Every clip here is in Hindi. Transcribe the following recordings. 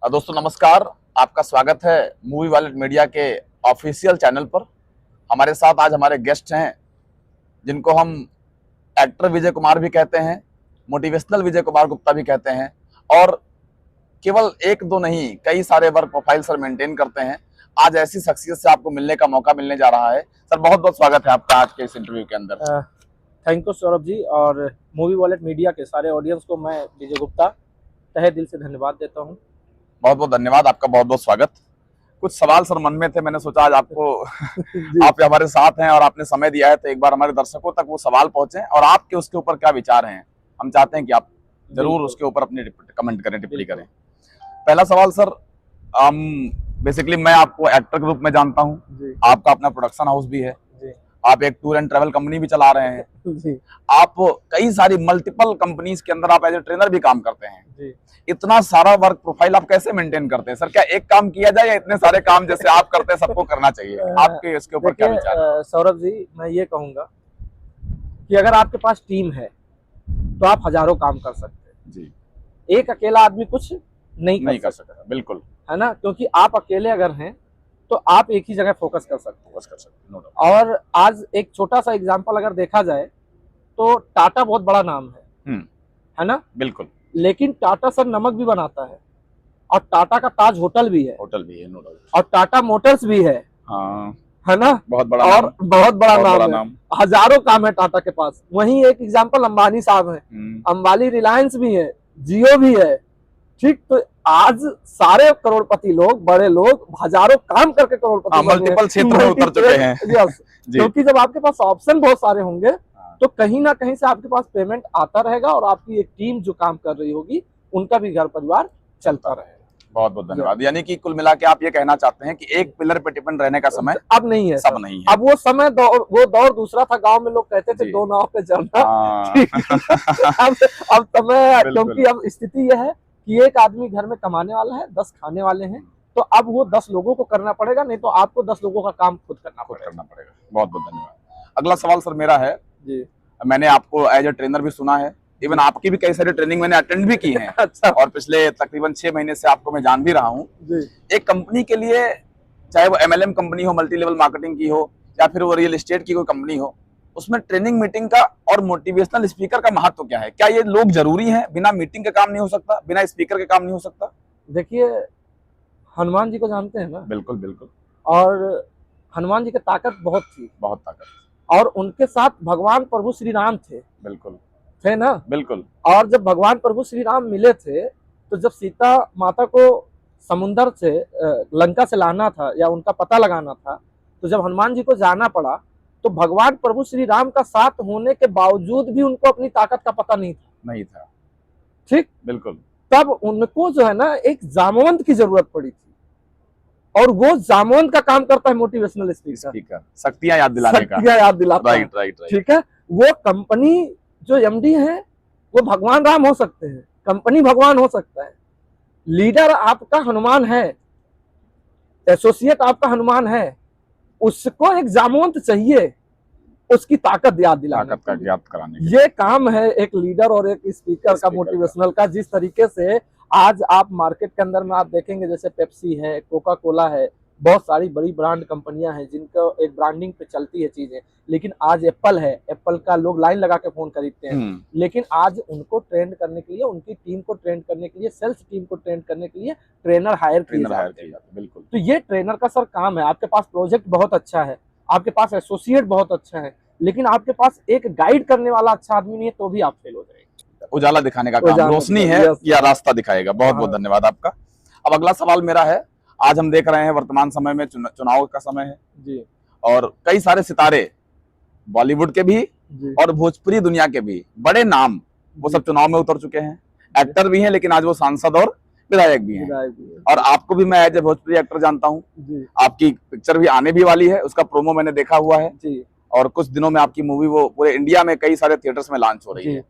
दोस्तों नमस्कार। आपका स्वागत है मूवी वॉलेट मीडिया के ऑफिशियल चैनल पर। हमारे साथ आज हमारे गेस्ट हैं जिनको हम एक्टर विजय कुमार भी कहते हैं, मोटिवेशनल विजय कुमार गुप्ता भी कहते हैं और केवल एक दो नहीं कई सारे वर्क प्रोफाइल सर मेंटेन करते हैं। आज ऐसी शख्सियत से आपको मिलने का मौका मिलने जा रहा है। सर बहुत बहुत स्वागत है आपका आज के इस इंटरव्यू के अंदर। थैंक यू सौरभ जी, और मूवी वॉलेट मीडिया के सारे ऑडियंस को मैं विजय गुप्ता तहे दिल से धन्यवाद देता हूं। बहुत बहुत धन्यवाद, आपका बहुत बहुत स्वागत। कुछ सवाल सर मन में थे, मैंने सोचा आज आपको आप हमारे साथ हैं और आपने समय दिया है तो एक बार हमारे दर्शकों तक वो सवाल पहुंचे और आपके उसके ऊपर क्या विचार हैं, हम चाहते हैं कि आप जरूर उसके ऊपर अपनी कमेंट करें, टिप्पणी करें। पहला सवाल सर, बेसिकली मैं आपको एक्टर के रूप में जानता हूँ, आपका अपना प्रोडक्शन हाउस भी है, आप एक टूर एंड ट्रैवल कंपनी भी चला रहे हैं, आप कई सारी मल्टीपल कंपनीज के अंदर आप एज ए ट्रेनर भी काम करते हैं। इतना सारा वर्क प्रोफाइल आप कैसे मेंटेन करते हैं सर? क्या एक काम किया जाए या इतने सारे काम जैसे आप करते हैं सबको करना चाहिए? आपके इसके ऊपर क्या विचार है? सौरभ जी, मैं ये कहूंगा कि अगर आपके पास टीम है तो आप हजारों काम कर सकते हैं जी। एक अकेला आदमी कुछ नहीं कर सकता, बिल्कुल है ना, क्योंकि आप अकेले अगर हैं तो आप एक ही जगह फोकस कर सकते हैं। और आज एक छोटा सा एग्जांपल अगर देखा जाए तो टाटा बहुत बड़ा नाम है ना, बिल्कुल, लेकिन टाटा सर नमक भी बनाता है और टाटा का ताज होटल भी है, नो डाउट, और टाटा मोटर्स भी है, हाँ, है ना, बहुत बड़ा और नाम, बहुत बड़ा नाम है। हजारों काम है टाटा के पास। वहीं एक एग्जांपल अंबानी साहब है, अंबानी रिलायंस भी है, जियो भी है, ठीक। तो आज सारे करोड़पति लोग, बड़े लोग हजारों काम करके करोड़पति मल्टीपल क्षेत्र में उतर चुके हैं। क्योंकि जब आपके पास ऑप्शन बहुत सारे होंगे तो कहीं ना कहीं से आपके पास पेमेंट आता रहेगा और आपकी एक टीम जो काम कर रही होगी उनका भी घर परिवार चलता रहेगा। बहुत बहुत धन्यवाद। यानी कि कुल मिला के आप ये कहना चाहते हैं कि एक पिलर पे डिपेंड रहने का समय अब नहीं है, सब नहीं है। अब वो समय वो दौर दूसरा था। गांव में लोग कहते थे दो नाव पे चलना। अब समय, क्योंकि अब स्थिति यह है कि एक आदमी घर में कमाने वाला है, 10 खाने वाले हैं, तो अब वो 10 लोगों को करना पड़ेगा, नहीं तो आपको 10 लोगों का काम खुद करना पड़ेगा। बहुत बहुत धन्यवाद। अगला सवाल सर मेरा है जी। मैंने आपको एज ए ट्रेनर भी सुना है, इवन आपकी भी कई सारी ट्रेनिंग मैंने अटेंड भी की है। अच्छा। और पिछले तकरीबन 6 महीने से आपको मैं जान भी रहा हूँ। एक कंपनी के लिए, चाहे वो MLM कंपनी हो, मल्टी लेवल मार्केटिंग की हो, या फिर वो रियल एस्टेट की कोई कंपनी हो, उसमें ट्रेनिंग मीटिंग का और मोटिवेशनल स्पीकर का महत्व क्या है? क्या ये लोग जरूरी है? बिना मीटिंग के काम नहीं हो सकता, बिना स्पीकर के काम नहीं हो सकता? देखिए, हनुमान जी को जानते हैं ना? बिल्कुल बिल्कुल। और हनुमान जी की ताकत बहुत थी, बहुत ताकत, और उनके साथ भगवान प्रभु श्री राम थे। बिल्कुल थे ना? बिल्कुल। और जब भगवान प्रभु श्री राम मिले थे तो जब सीता माता को समुंदर से, लंका से लाना था या उनका पता लगाना था, तो जब हनुमान जी को जाना पड़ा तो भगवान प्रभु श्री राम का साथ होने के बावजूद भी उनको अपनी ताकत का पता नहीं था। ठीक, बिल्कुल। तब उनको जो है ना एक जामवंत की जरूरत पड़ी थी, और वो जामवंत का काम करता है मोटिवेशनल स्पीकर, शक्तियां याद दिलाने का, शक्तियां याद दिलाता है। राइट। ठीक है, वो कंपनी जो MD है वो भगवान राम हो सकते हैं, कंपनी भगवान हो सकता है, लीडर आपका हनुमान है, एसोसिएट आपका हनुमान है, उसको एक जामवंत चाहिए उसकी ताकत याद दिलाने का, याद कराने। ये काम है एक लीडर और एक स्पीकर का, मोटिवेशनल का। जिस तरीके से आज आप मार्केट के अंदर में आप देखेंगे, जैसे पेप्सी है, कोका कोला है, बहुत सारी बड़ी ब्रांड कंपनियां हैं जिनका एक ब्रांडिंग पे चलती है चीजें, लेकिन आज एप्पल है, एप्पल का लोग लाइन लगा के फोन खरीदते हैं, लेकिन आज उनको ट्रेंड करने के लिए, उनकी टीम को ट्रेंड करने के लिए, सेल्स टीम को ट्रेंड करने के लिए ट्रेनर हायर किए जाते हैं। बिल्कुल। तो ये ट्रेनर का सर काम है। आपके पास प्रोजेक्ट बहुत अच्छा है, आपके पास एसोसिएट बहुत अच्छा है, लेकिन आपके पास एक गाइड करने वाला अच्छा आदमी नहीं है तो भी आप फेल हो जाएंगे। उजाला दिखाने का काम, रोशनी है या रास्ता दिखाएगा। बहुत बहुत धन्यवाद आपका। अब अगला सवाल मेरा है, आज हम देख रहे हैं वर्तमान समय में चुनाव का समय है जी, और कई सारे सितारे, बॉलीवुड के भी और भोजपुरी दुनिया के भी बड़े नाम, वो सब चुनाव में उतर चुके हैं। एक्टर भी हैं, लेकिन आज वो सांसद और विधायक भी हैं। और आपको भी मैं एज ए भोजपुरी एक्टर जानता हूँ, आपकी पिक्चर भी आने भी वाली है, उसका प्रोमो मैंने देखा हुआ है जी। और कुछ दिनों में आपकी मूवी वो पूरे इंडिया में कई सारे थिएटर्स में लॉन्च हो रही है।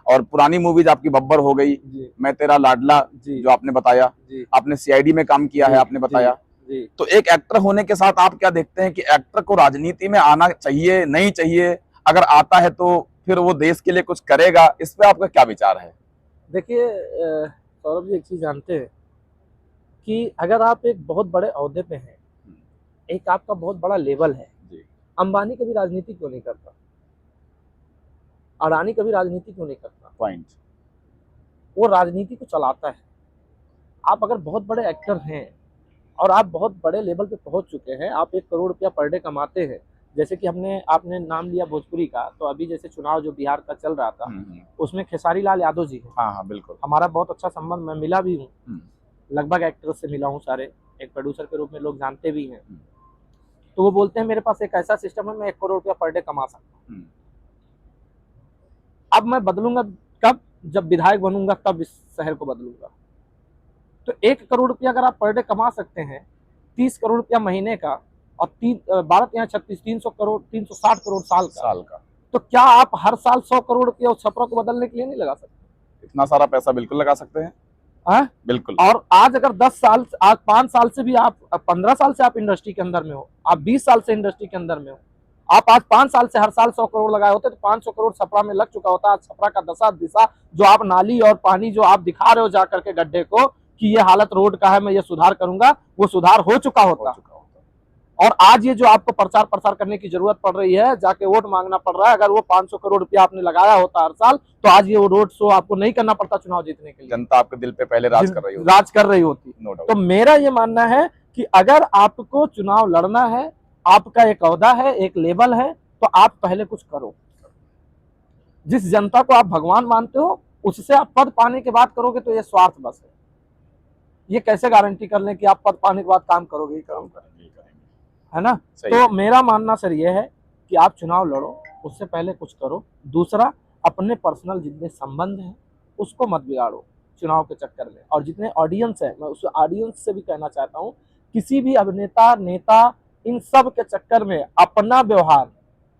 और पुरानी मूवीज आपकी बब्बर हो गई, मैं तेरा लाडला जो आपने बताया, आपने CID में काम किया है आपने बताया। तो एक एक्टर होने के साथ आप क्या देखते हैं कि एक्टर को राजनीति में आना चाहिए, नहीं चाहिए? अगर आता है तो फिर वो देश के लिए कुछ करेगा, इस पे आपका क्या विचार है? देखिए सौरभ जी, एक चीज जानते हैं कि अगर आप एक बहुत बड़े ओहदे पे हैं, एक आपका बहुत बड़ा लेवल है, जी। अंबानी कभी राजनीति क्यों नहीं करता, अडानी कभी राजनीति क्यों नहीं करता? पॉइंट। वो राजनीति को चलाता है। आप अगर बहुत बड़े एक्टर हैं और आप बहुत बड़े लेवल पे पहुंच चुके हैं, आप 1 करोड़ रुपया पर डे कमाते हैं, जैसे कि आपने नाम लिया भोजपुरी का, तो अभी जैसे चुनाव जो बिहार का चल रहा था, उसमें खेसारी लाल यादव जी है। हाँ हाँ बिल्कुल। हमारा बहुत अच्छा संबंध, मैं मिला भी हूँ, हम्म, लगभग एक्टर्स से मिला हूँ सारे, एक प्रोड्यूसर के रूप में लोग जानते भी हैं। तो वो बोलते हैं मेरे पास एक ऐसा सिस्टम है, मैं 1 करोड़ रुपया पर डे कमा सकता हूँ। अब मैं बदलूंगा कब? जब विधायक बनूंगा तब इस शहर को बदलूंगा। तो 1 करोड़ रुपया अगर आप पर डे कमा सकते हैं, 30 करोड़ रुपया महीने का, और 36 300 करोड़ 360 करोड़ साल का, तो क्या आप हर साल 100 करोड़ रुपया उस छपरा को बदलने के लिए नहीं लगा सकते? इतना सारा पैसा बिल्कुल लगा सकते हैं। हाँ बिल्कुल। और आज अगर 10 साल, आज 5 साल से भी आप, 15 साल से आप इंडस्ट्री के अंदर में हो, आप 20 साल से इंडस्ट्री के अंदर में हो, आप आज 5 साल से हर साल 100 करोड़ लगाए होते तो 500 करोड़ छपरा में लग चुका होता। आज छपरा का दशा दिशा जो आप नाली और पानी जो आप दिखा रहे हो जाकर के गड्ढे को कि ये हालत रोड का है, मैं ये सुधार करूंगा, वो सुधार हो चुका होता। और आज ये जो आपको प्रचार प्रसार करने की जरूरत पड़ रही है, जाके वोट मांगना पड़ रहा है, अगर वो 500 करोड़ रुपया आपने लगाया होता हर साल, तो आज ये रोड शो आपको नहीं करना पड़ता चुनाव जीतने के लिए। जनता आपके दिल पे पहले राज कर रही होती। No doubt. तो मेरा ये मानना है कि अगर आपको चुनाव लड़ना है, आपका एक ओहदा है, एक लेवल है, तो आप पहले कुछ करो। जिस जनता को आप भगवान मानते हो, उससे आप पद पाने के बाद करोगे तो ये स्वार्थ बस है। ये कैसे गारंटी कर लें कि आप पद पाने के बाद काम करोगे? काम करेंगे, है ना? तो मेरा मानना सर ये है कि आप चुनाव लड़ो, उससे पहले कुछ करो। दूसरा, अपने पर्सनल जितने संबंध हैं उसको मत बिगाड़ो चुनाव के चक्कर में। और जितने ऑडियंस है, मैं उस ऑडियंस से भी कहना चाहता हूँ, किसी भी अभिनेता, नेता, इन सब के चक्कर में अपना व्यवहार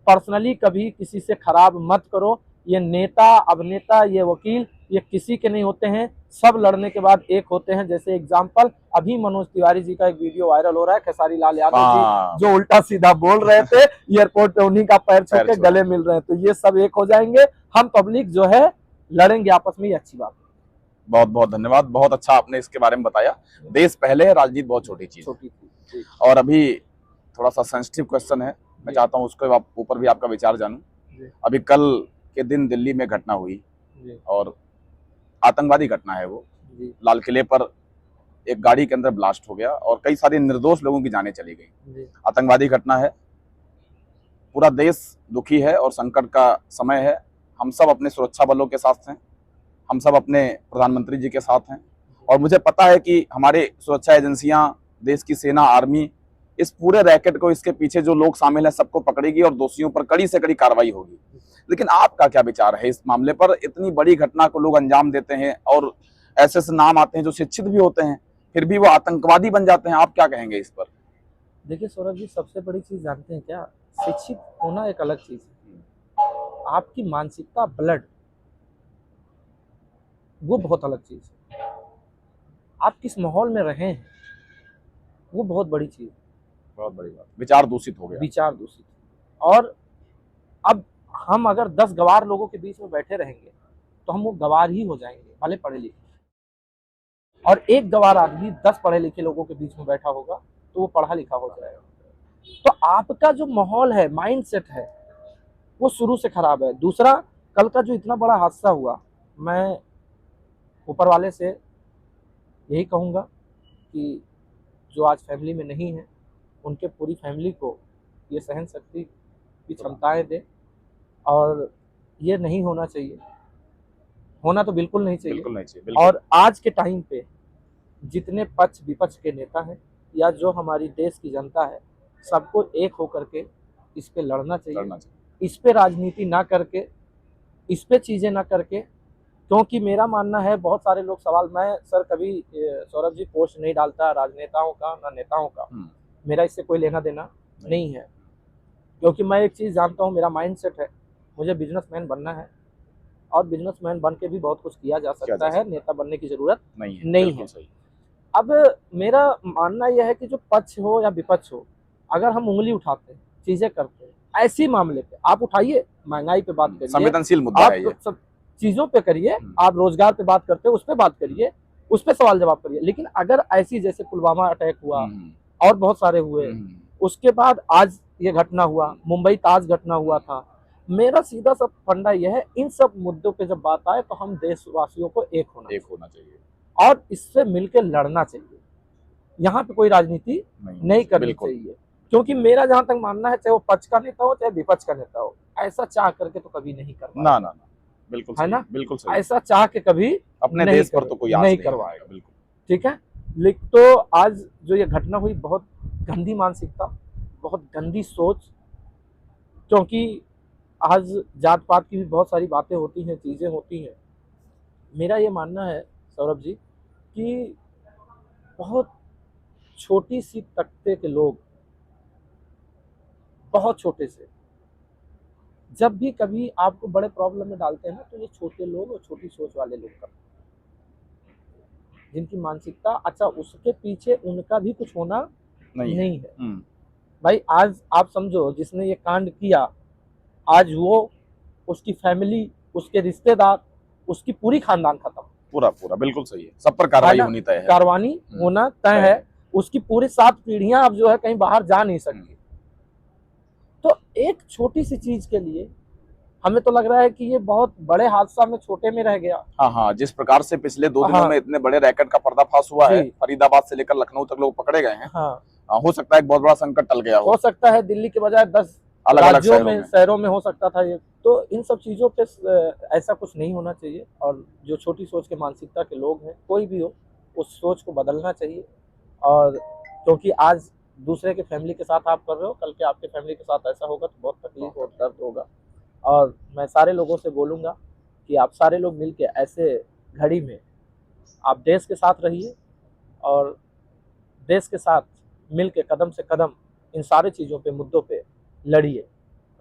पर्सनली कभी किसी से खराब मत करो। ये नेता, अभिनेता, ये वकील, ये किसी के नहीं होते हैं, सब लड़ने के बाद एक होते हैं। जैसे एग्जांपल, अभी मनोज तिवारी जी का एक वीडियो वायरल हो रहा है, खेसारी लाल यादव जी जो उल्टा सीधा बोल रहे थे, एयरपोर्ट पे उन्हीं का पैर छू के गले मिल रहे हैं। तो ये सब एक हो जाएंगे, हम पब्लिक जो है लड़ेंगे आपस में, ये अच्छी बात है। बहुत बहुत धन्यवाद, बहुत अच्छा आपने इसके बारे में बताया। देश पहले, राजनीति बहुत छोटी चीज है। और अभी थोड़ा सा सेंसिटिव क्वेश्चन है, मैं चाहता हूँ उसके ऊपर भी आपका विचार जानूं। अभी कल के दिन दिल्ली में घटना हुई और आतंकवादी घटना है वो। लाल किले पर एक गाड़ी के अंदर ब्लास्ट हो गया और कई सारे निर्दोष लोगों की जानें चली गई। आतंकवादी घटना है, पूरा देश दुखी है और संकट का समय है। हम सब अपने सुरक्षा बलों के साथ हैं, हम सब अपने प्रधानमंत्री जी के साथ हैं। और मुझे पता है कि हमारे सुरक्षा एजेंसियां, देश की सेना, आर्मी, इस पूरे रैकेट को, इसके पीछे जो लोग शामिल हैं, सबको पकड़ेगी और दोषियों पर कड़ी से कड़ी कार्रवाई होगी। लेकिन आपका क्या विचार है इस मामले पर? इतनी बड़ी घटना को लोग अंजाम देते हैं और ऐसे ऐसे नाम आते हैं जो शिक्षित भी होते हैं, फिर भी वो आतंकवादी बन जाते हैं। आप क्या कहेंगे इस पर? देखिए सौरभ जी, सबसे बड़ी चीज जानते हैं क्या? शिक्षित होना एक अलग चीज है, आपकी मानसिकता, ब्लड, वो बहुत अलग चीज है। आप किस माहौल में रहे हैं, वो बहुत बड़ी चीज है। बहुत बड़ी बात, विचार दूषित हो गया। विचार दूषित। और अब हम अगर 10 गवार लोगों के बीच में बैठे रहेंगे तो हम वो गवार ही हो जाएंगे, भले पढ़े लिखे। और एक गवार आदमी 10 पढ़े लिखे लोगों के बीच में बैठा होगा तो वो पढ़ा लिखा हो जाएगा। तो आपका जो माहौल है, माइंडसेट है, वो शुरू से खराब है। दूसरा, कल का जो इतना बड़ा हादसा हुआ, मैं ऊपर वाले से यही कहूँगा कि जो आज फैमिली में नहीं है, उनके पूरी फैमिली को ये सहन शक्ति की क्षमताएं दे। और ये नहीं होना चाहिए, होना तो बिल्कुल नहीं चाहिए। बिल्कुल नहीं चाहिए। और आज के टाइम पे जितने पक्ष विपक्ष के नेता हैं या जो हमारी देश की जनता है, सबको एक होकर के इस पे लड़ना चाहिए। इस पे राजनीति ना करके, इस पे चीजें ना करके। क्योंकि मेरा मानना है, बहुत सारे लोग सवाल, मैं सर कभी सौरभ जी पोस्ट नहीं डालता राजनेताओं का ना नेताओं का, मेरा इससे कोई लेना देना नहीं है। क्योंकि मैं एक चीज जानता हूँ, मेरा माइंडसेट है, मुझे बिजनेसमैन बनना है और बिजनेसमैन बन के भी बहुत कुछ किया जा सकता है, नेता बनने की जरूरत नहीं है। अब मेरा मानना यह है कि जो पक्ष हो या विपक्ष हो, अगर हम उंगली उठाते हैं, चीजें करते हैं, ऐसी मामले पे आप उठाइए, महंगाई पे बात करिए, संवेदनशील मुद्दा है ये, सब चीजों पे करिए। आप रोजगार पे बात करते हो, उस पे बात करिए। उस पर सवाल जवाब करिए। लेकिन अगर ऐसी जैसे पुलवामा अटैक हुआ और बहुत सारे हुए, उसके बाद आज ये घटना हुआ, मुंबई ताज घटना हुआ था, मेरा सीधा सा फंडा यह है, इन सब मुद्दों पे जब बात आए तो हम देशवासियों को एक होना चाहिए और इससे मिलकर लड़ना चाहिए। यहाँ पे कोई राजनीति नहीं करनी चाहिए, क्योंकि मेरा जहां तक मानना है, चाहे वो पक्ष का नेता हो चाहे विपक्ष का नेता हो, ऐसा चाह करके तो कभी नहीं करवाएगा। ना, बिल्कुल है सही, ना, बिल्कुल सही। ऐसा चाह के कभी अपने देश पर तो कोई आस नहीं करवाएगा। बिल्कुल। ठीक है, लेकिन तो आज जो ये घटना हुई, बहुत गंदी मानसिकता, बहुत गंदी सोच, क्योंकि आज जात पात की भी बहुत सारी बातें होती हैं, चीजें होती हैं। मेरा ये मानना है सौरभ जी कि बहुत छोटी सी तख्ते के लोग, बहुत छोटे से, जब भी कभी आपको बड़े प्रॉब्लम में डालते हैं ना, तो ये छोटे लोग और छोटी सोच वाले लोग करते हैं, जिनकी मानसिकता, अच्छा उसके पीछे उनका भी कुछ होना नहीं है। भाई आज आप समझो, जिसने ये कांड किया, आज वो, उसकी फैमिली, उसके रिश्तेदार, उसकी पूरी खानदान खत्म, पूरा बिल्कुल सही है। सब पर कार्रवाई होनी तय है, कार्रवाई होना तय है। उसकी पूरी 7 पीढ़ियां अब जो है कहीं बाहर जा नहीं सकती। तो एक छोटी सी चीज के लिए हमें तो लग रहा है कि ये बहुत बड़े हादसा में छोटे में रह गया। हाँ, जिस प्रकार से पिछले 2 दिनों में इतने बड़े रैकेट का पर्दाफाश हुआ है, फरीदाबाद से लेकर लखनऊ तक लोग पकड़े गए हैं। हो सकता है एक बहुत बड़ा संकट टल गया हो सकता है दिल्ली के बजाय 10 अलग राज्यों में, शहरों में हो सकता था ये। तो इन सब चीजों पे ऐसा कुछ नहीं होना चाहिए, और जो छोटी सोच के मानसिकता के लोग हैं, कोई भी हो, उस सोच को बदलना चाहिए। और क्योंकि आज दूसरे के फैमिली के साथ आप कर रहे हो, कल के आपके फैमिली के साथ ऐसा होगा तो बहुत तकलीफ और दर्द होगा। और मैं सारे लोगों से बोलूँगा कि आप सारे लोग मिल के ऐसे घड़ी में आप देश के साथ रहिए, और देश के साथ मिल के कदम से कदम इन सारे चीज़ों पे, मुद्दों पे लड़िए,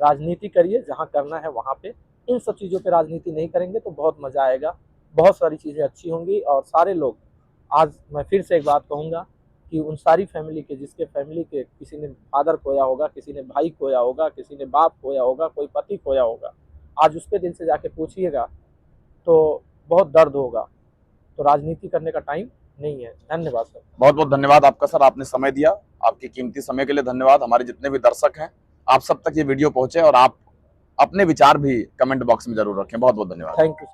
राजनीति करिए जहाँ करना है वहाँ पे। इन सब चीज़ों पे राजनीति नहीं करेंगे तो बहुत मज़ा आएगा, बहुत सारी चीज़ें अच्छी होंगी। और सारे लोग, आज मैं फिर से एक बात कहूँगा कि उन सारी फैमिली के, जिसके फैमिली के किसी ने फादर खोया होगा, किसी ने भाई खोया होगा, किसी ने बाप खोया होगा, कोई पति खोया होगा, आज उसके दिल से जाके पूछिएगा तो बहुत दर्द होगा। तो राजनीति करने का टाइम नहीं है। धन्यवाद सर। बहुत बहुत धन्यवाद आपका सर, आपने समय दिया, आपकी कीमती समय के लिए धन्यवाद। हमारे जितने भी दर्शक हैं, आप सब तक ये वीडियो पहुंचे, और आप अपने विचार भी कमेंट बॉक्स में जरूर रखें। बहुत बहुत धन्यवाद। Thank you sir.